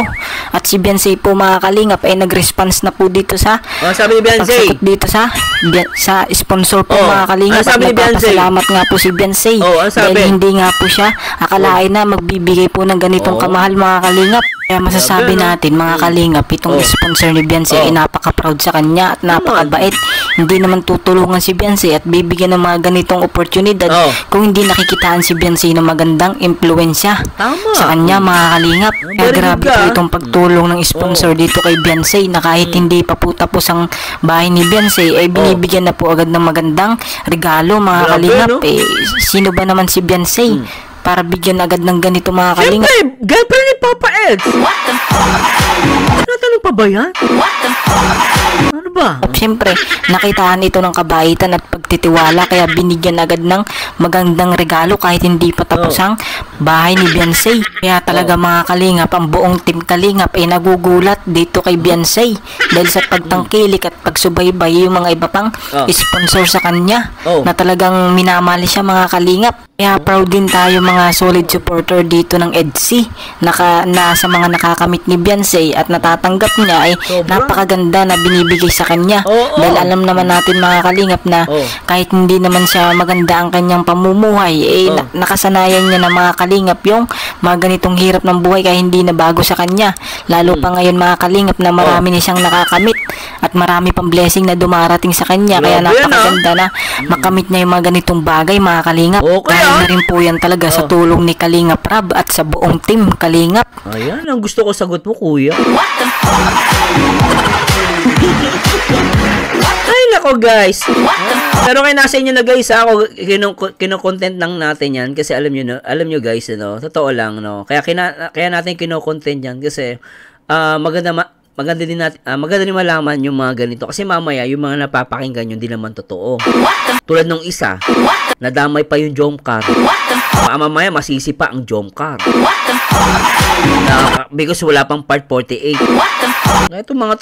At si Beyonce po mga Kalingap ay nag-response na po dito sa sabi ni Beyonce dito sa sponsor po mga Kalingap. Sabi ni Beyonce, salamat nga po si Beyonce dahil hindi nga po siya akalain na magbibigay po ng ganitong kamahal mga Kalingap. Kaya masasabi natin mga Kalingap, itong sponsor ni Beyonce ay napaka-proud sa kanya at napakabait. Hindi naman tutulungan si Beyonce at bibigyan ng mga ganitong oportunidad kung hindi nakikitaan si Beyonce ng magandang impluensya sa kanya mga Kalingap. Kaya grabe po itong pagtulong ng sponsor dito kay Beyonce, na kahit hindi pa po tapos ang bahay ni Beyonce ay binibigyan na po agad ng magandang regalo mga Kalingap. Sino ba naman si Beyonce para bigyan agad ng ganito mga Kalingap? Siyempre, girlfriend ni Papa Eds. Natanong pa ba yan? Ano ba? Siyempre, nakitaan ito ng kabaitan at pagtitiwala, kaya binigyan agad ng magandang regalo kahit hindi pa tapos ang bahay ni Beyonce. Kaya talaga mga Kalingap, ang buong team Kalingap ay nagugulat dito kay Beyonce dahil sa pagtangkilik at pagsubaybay yung mga iba pang sponsor sa kanya na talagang minamali siya mga Kalingap. Kaya proud din tayo mga solid supporter dito ng EDC na sa mga nakakamit ni Beyonce at natatanggap niya ay napakaganda na binibigay sa kanya. Dahil alam naman natin mga Kalingap na kahit hindi naman siya maganda ang kanyang pamumuhay, nakasanayan niya na mga Kalingap yung mga ganitong hirap ng buhay, kaya hindi na bago sa kanya. Lalo pa ngayon mga Kalingap na marami na siyang nakakamit at marami pang blessing na dumarating sa kanya. Kaya napakaganda na makamit niya yung mga ganitong bagay mga Kalingap. Dahil na rin po yan talaga sa tulong ni Kalingap Rab at sa buong team Kalingap. Ayan, ang gusto ko sagot mo kuya. Ay nako guys. Pero kayo nasa inyo na guys, ako kino-content lang natin yan kasi alam nyo guys, totoo lang, kaya natin kino-content yan kasi maganda din malaman yung mga ganito kasi mamaya yung mga napapakinggan yun di naman totoo. Tulad nung isa, nadamay pa yung Jomcar. Mamaya masisi pa ang Jomcar. Because wala pang part 48.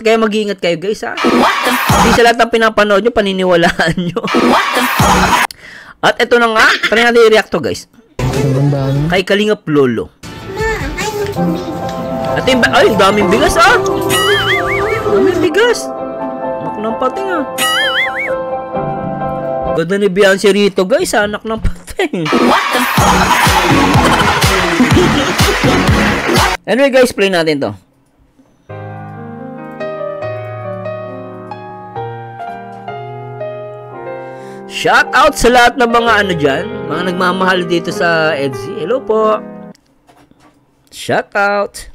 Kaya mag-iingat kayo guys ha. Hindi sa lahat ng pinapanood nyo, paniniwalaan nyo. At ito na nga, try natin i-react to guys. Kay Kalingap Lolo. At ay, daming bigas ah. Daming bigas. Anak ng pating ah. Ganda ni Beyonce rito guys, anak ng pating. Anyway guys, play natin to. Shout out sa lahat ng mga dyan, mga nagmamahal dito sa EDC. Hello po. Shout out.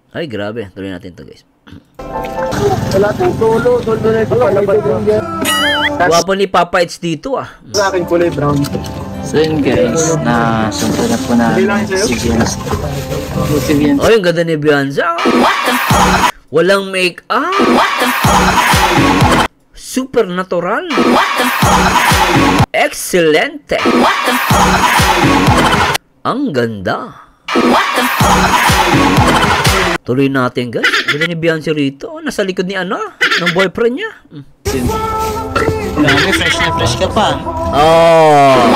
Ay, grabe. Tuloy natin to guys. Guwapo ni Papa Eds dito ah. Sa akin kulay brown. So yun guys, na sunod na po na si Beyonce. Oh, yung ganda ni Beyonce. Walang make-up. Super natural. Excelente. Ang ganda. Tuloy natin guys. Ganda ni Beyonce rito. Nasa likod ni ng boyfriend niya. Grabe, fresh na fresh ka pa. Oh.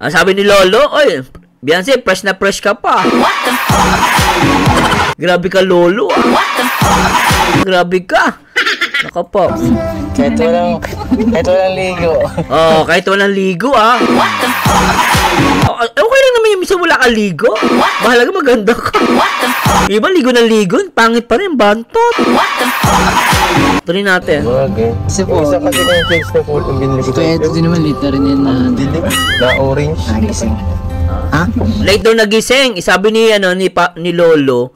Sabi ni Lolo, oy, Beyonce, fresh na fresh ka pa. Grabe ka, Lolo. Grabe ka. Nakapo. Kahit walang ligo. Kahit walang ligo, Okay lang naman yung minsan wala ka ligo. Mahalaga maganda ka. Iba, ligo ng ligo. Pangit pa rin, bantot. Tuloy natin. Kasi po, isa kasi kayong face na po yung binili ko. Ito din naman, late na rin yan na orange. Nagising. Late daw nagising. Sabi ni Lolo,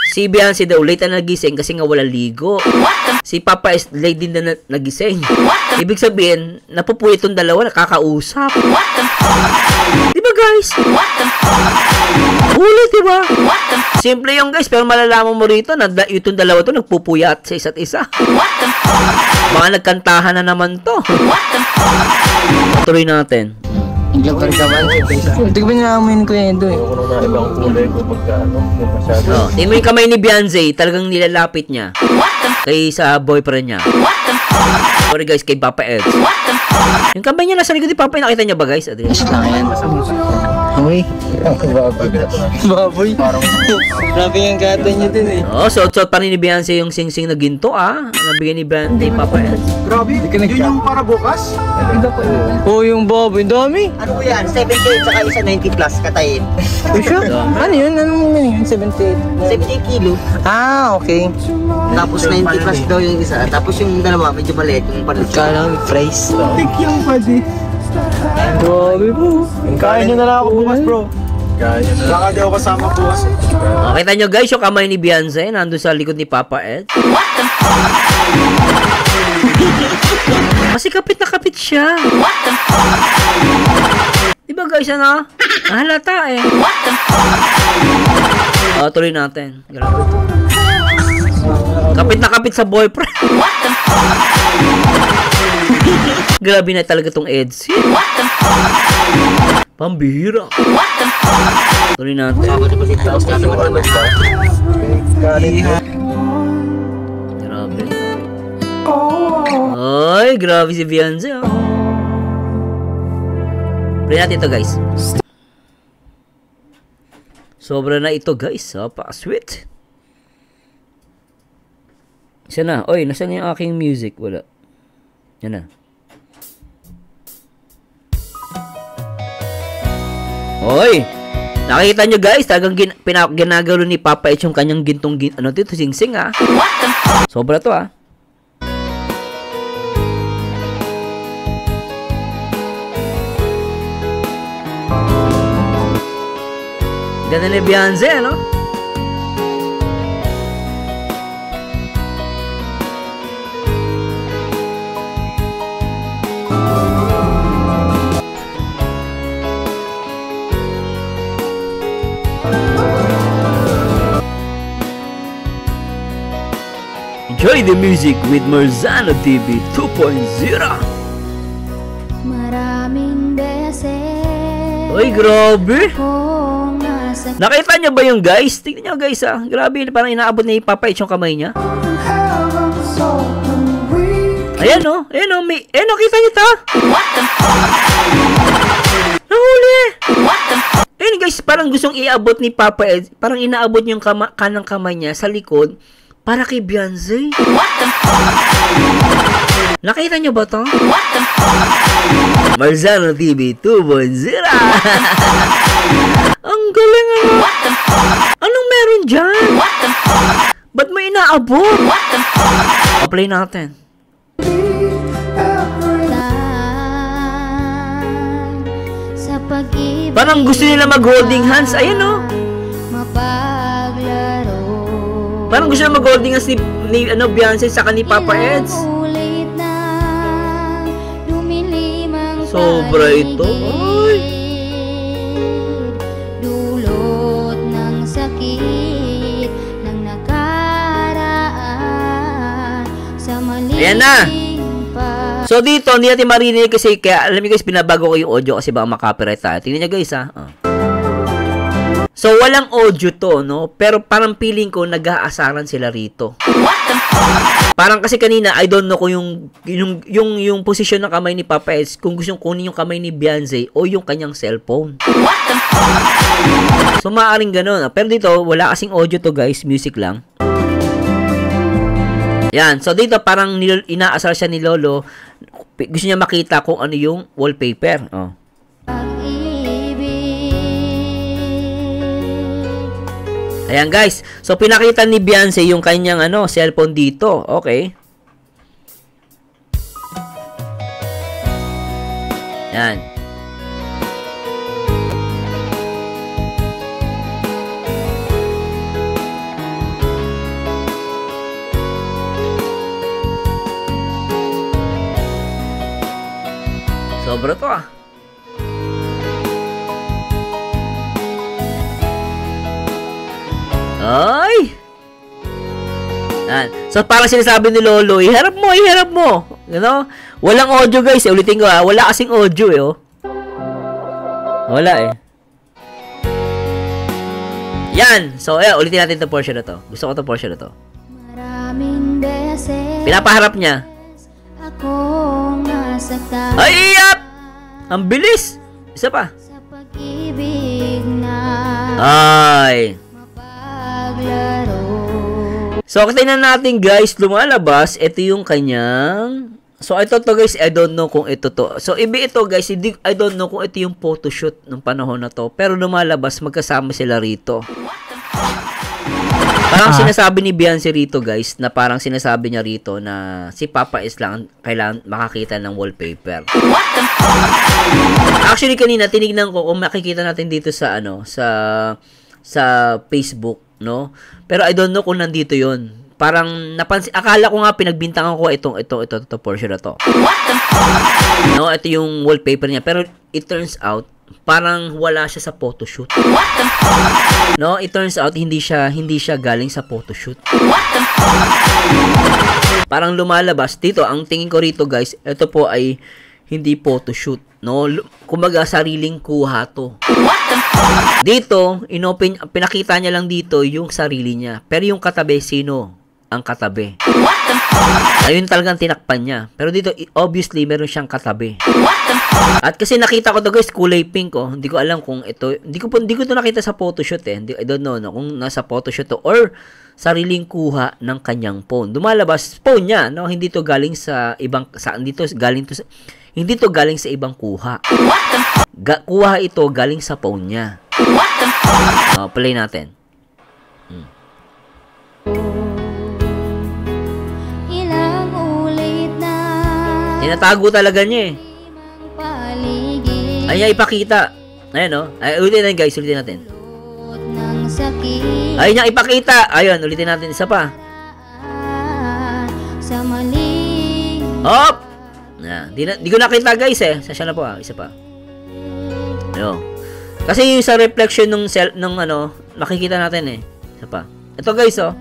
si Beyonce daw, late na nagising kasi nga wala ligo. Si Papa is late din na nagising. Ibig sabihin, napupuyat itong dalawa, nakakausap. Diba guys? Ulit, diba? Simple yung guys, pero malalaman mo rito na itong dalawa to nagpupuyat sa isa't isa. Baka nagkantahan na naman to. Tuloy natin. Naglaban ka man. Hindi ko ba naamin ko yan doon? Ako nung ibang kulay ko magkano. Tingnan mo yung kamay ni Beyonce, talagang nilalapit niya. Kay sa boyfriend niya. Sorry guys, kay Papa Eds. Yung kamay niya nasa likod ni Papa, nakita niya ba guys? Yes lang yan. Uy. Baboy. Grabe yung gata niya din eh. Suot-suot pa rin ni Beyonce yung sing-sing na ginto nabigyan ni Papa Eds. Grabe, yun yung para bukas? Yung baboy, dami. Ano po yan? 78 saka isa 90 plus katayin. Ano yun? Anong yun? 78? 78 kilo. Okay. Tapos 90 plus daw yung isa. Tapos yung dalawa, medyo maliit yung panucho. Kala ko phrase. Tik yung pwede. Grabe po. Kaya nyo na lang ako bukas, bro. Kaya nyo na lang. Baka di ako kasama bukas. Kita nyo guys, yung kamay ni Beyonce nandun sa likod ni Papa Eds. Kasi kapit na kapit siya. Diba guys, halata eh. Tuloy natin. Grabe. Kapit na kapit sa boyfriend. Grabe na talaga tong Eds. Pambihira. Tuloy natin. Grabe. Ay, grabe si Beyonce. Play natin ito guys. Sobra na ito guys. Pa-sweet. Isa na. Oy, nasaan yung aking music? Wala. Yan na. Oy! Nakikita nyo guys, talagang ginagalo ni Papa Eds yung kanyang gintong dito, sing-sing Sobra to Ganda ni Beyonce, Enjoy the music with Marzano TV 2.0. Maraming beses. Oy, grabe. Nakita niyo ba yung guys? Tingnan niyo guys Grabe, parang inaabot ni Papa Eds yung kamay niya. Ayan nakita niyo ta? Nahuli. Ayan guys, parang gustong iabot ni Papa Eds. Parang inaabot yung kanang kamay niya sa likod. Para kay Beyonce. Nakita niyo ba to? Marzano TV 2.0. Ang galing Anong meron dyan? Ba't mo inaabot? Play natin. Parang gusto nila mag-holding hands. Ayan Parang gusto nila mag-holding hands ni Beyonce saka ni Papa Eds. Sobra ito. Ay. Dulot ng sakit ng nakaraan sa mali. Ayan na. So dito, hindi natin marinig kasi kaya alam niyo guys, binabago ko yung audio kasi baka makapiright tayo. Tingnan niyo guys So, walang audio to, no? Pero parang feeling ko, nag-aasaran sila rito. Parang kasi kanina, I don't know kung yung posisyon ng kamay ni Papa Eds, kung gusto yung kunin yung kamay ni Beyonce o yung kanyang cellphone. So, maaaring ganun. Pero dito, wala kasing audio to, guys. Music lang. Yan. So, dito, parang inaasar siya ni Lolo. Gusto niya makita kung ano yung wallpaper. Oh. Ayan, guys. So, pinakita ni Beyonce yung kanyang cellphone dito. Okay. Yan. Sobra to ah. Ay! Yan. So, parang sinasabi ni Lolo, iharap mo, iharap mo. You know? Walang audio, guys. Ulitin ko, wala kasing audio, eh, oh. Wala, eh. Yan. So, ulitin natin itong portion na to. Gusto ko itong portion na to. Pinapaharap niya. Ay, yap! Ang bilis! Isa pa. Ay! So, tingnan natin guys, lumalabas, ito yung kanyang, so ito to guys, I don't know kung ito to. So, ito guys, I don't know kung ito yung photoshoot ng panahon na to, pero lumalabas, magkasama sila rito. Parang sinasabi ni Beyonce rito guys, na parang sinasabi niya rito na si Papa is lang kailangan makakita ng wallpaper. Actually, kanina, tinignan ko kung makikita natin dito sa, sa Facebook, no? Pero I don't know kung nandito yon. Parang napansin, akala ko nga pinagbintangan ko ito portion na to. No, ito yung wallpaper niya. Pero it turns out parang wala siya sa photoshoot. No, it turns out hindi siya galing sa photoshoot. Parang lumalabas dito, ang tingin ko rito guys, ito po ay hindi photoshoot, no? Kumbaga sariling kuha to. Dito, pinakita niya lang dito yung sarili niya. Pero yung katabi, sino ang katabi? Ayun talagang tinakpan niya. Pero dito, obviously, meron siyang katabi. At kasi nakita ko to guys, kulay pink, oh. Hindi ko alam kung ito, hindi ko to nakita sa photoshoot, eh. I don't know, no, kung nasa photoshoot to or sariling kuha ng kanyang phone. Dumalabas phone niya, no? Hindi to galing sa ibang, hindi to galing sa ibang kuha. Kuha ito galing sa phone niya. Play natin. Ilang ulit na tinatago talaga niya, eh. Ay, ipakita. Ayan, no? Ay, ulitin natin, guys. Ulitin natin. Ay, niya ipakita. Ayun, ulitin natin. Isa pa. Hop! Di ko nakita, guys, eh. Sasya na po, Isa pa. Ayun. Kasi yung sa reflection nung makikita natin, eh. Isa pa. Ito, guys, oh.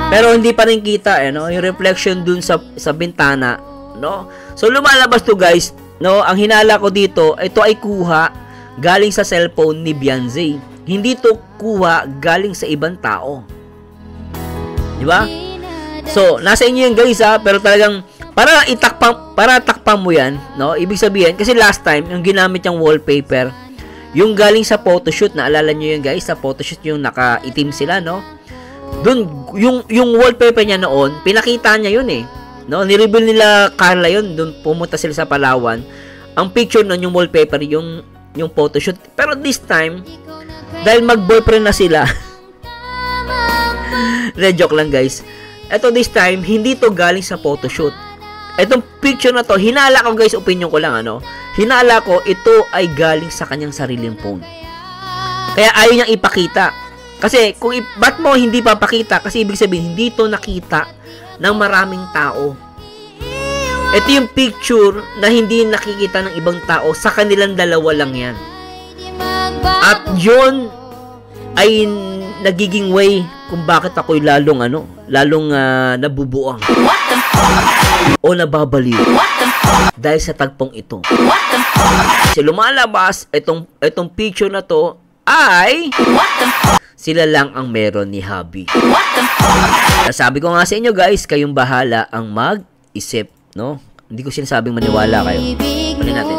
Pero hindi pa rin kita, eh, no? Yung reflection dun sa bintana, no? So, lumalabas to, guys, no? Ang hinala ko dito, ito ay kuha galing sa cellphone ni Beyonce. Hindi to kuha galing sa ibang tao. Di ba? So, nasa inyo yung guys, pero talagang para takpan mo yan, no? Ibig sabihin, kasi last time, yung ginamit yung wallpaper, yung galing sa photoshoot, naalala nyo yun guys, sa photoshoot yung nakaitim sila, no? Doon, yung wallpaper niya noon, pinakita niya yun, eh. No? Ni-reveal nila Carla yun, doon pumunta sila sa Palawan. Ang picture noon, yung wallpaper, yung photoshoot. Pero this time, dahil mag-boyfriend na sila, joke lang guys. Ito this time, hindi to galing sa photoshoot. Itong picture na to, hinala ko guys, opinion ko lang, hinala ko, ito ay galing sa kanyang sariling phone. Kaya ayaw niyang ipakita. Kasi, ba't mo hindi papakita? Kasi ibig sabihin, hindi to nakita ng maraming tao. Ito yung picture na hindi nakikita ng ibang tao, sa kanilang dalawa lang yan. At yun ay nagiging way kung bakit ako'y lalong nabubuang o nababaliw. dahil sa tagpong ito. Kasi lumalabas, itong picture na to ay sila lang ang meron ni Habi. Sabi ko nga sa inyo guys, kayong bahala ang mag-isip, no? Hindi ko sinasabing maniwala kayo. Kunin natin.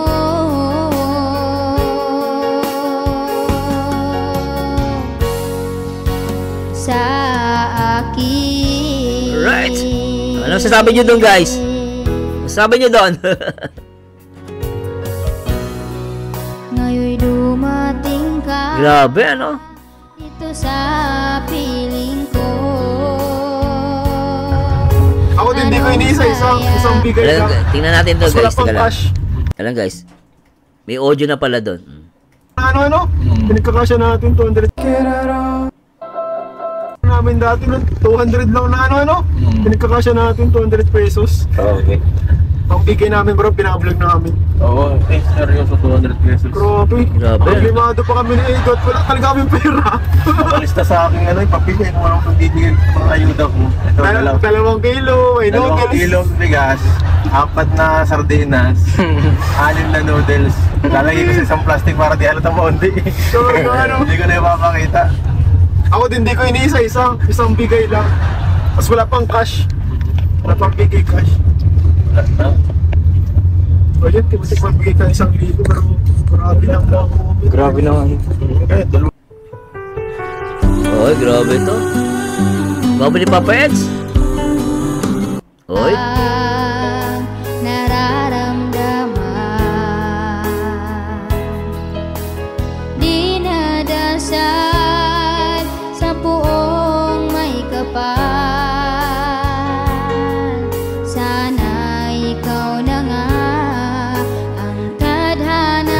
Sa akin. Right. Ano sasabi nyo doon guys? Sabi nyo doon. Ngayon'y dumating ka. Grabe, ano? Ito sa piling ko. Ako din di ko iniisa, isang bigay lang. Tingnan natin to guys. Wala pang cash. Alam guys, may audio na pala doon. Ano? Pinagkakasya natin 200. Namin dati nun, 200 lang na ano. Pinagkakasya natin 200 pesos. Okay. Ang bigay namin bro, pinablog namin. Oo, seryoso 200 pesos. Grabe. Limado pa kami ni Egot. Wala talaga kami pera. Alista sa akin ipapigay kung anong pagbibigay pang ayuda ko. Ito na lang. 2 kilo, may noodles. 2 kilo bigas, 4 na sardinas, 6 na noodles. Lalagay ko sa isang plastic para di halata mondi. Hindi ko na ipapakita. Ako din di ko iniisa, isang bigay lang. Tapos wala pang cash. Wala pang bigay cash. O yun, timutik magbigay ka 1,000 pero grabe lang ako. Grabe naman. Okay, Oy, grabe to. Grabe ni Papa Eds. Oy. Nararamdaman. Dinadasal sa puong may kapal.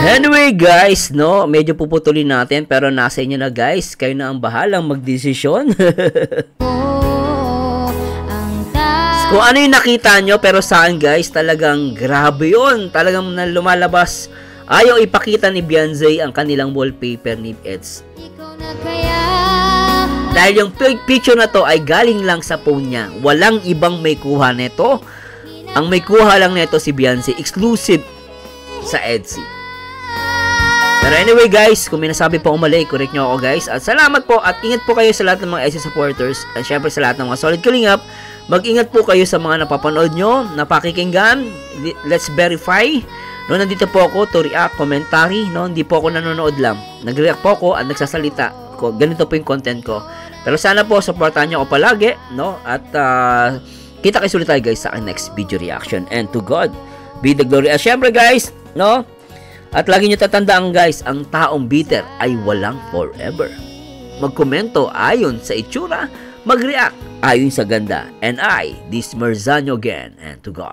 Anyway guys, no, medyo puputulin natin pero nasa inyo na guys, kayo na ang bahalang magdesisyon. Kung ano yung nakita nyo, pero saan guys, talagang grabe yun. Talagang lumalabas. Ayaw ipakita ni Beyonce ang kanilang wallpaper ni Eds. Dahil yung picture na to ay galing lang sa phone niya. Walang ibang may kuha nito. Ang may kuha lang nito si Beyonce, exclusive sa Etsy. Pero anyway guys, kung may nasabi po mali, correct nyo ako guys. At salamat po at ingat po kayo sa lahat ng mga SC supporters. At syempre sa lahat ng mga solid kalingap. Mag-ingat po kayo sa mga napapanood nyo, napakikinggan. Let's verify. No, nandito po ako to react, commentary. No, hindi po ako nanonood lang. Nag-react po ako at nagsasalita. Ganito po yung content ko. Pero sana po, supportahan nyo ako palagi. No? At kita kayo ulit tayo guys sa next video reaction. And to God be the glory. At syempre guys, no? At lagi nyo tatandaan guys, ang taong bitter ay walang forever. Magkomento ayon sa itsura, mag-react ayon sa ganda. And I, this Merzano again, and to God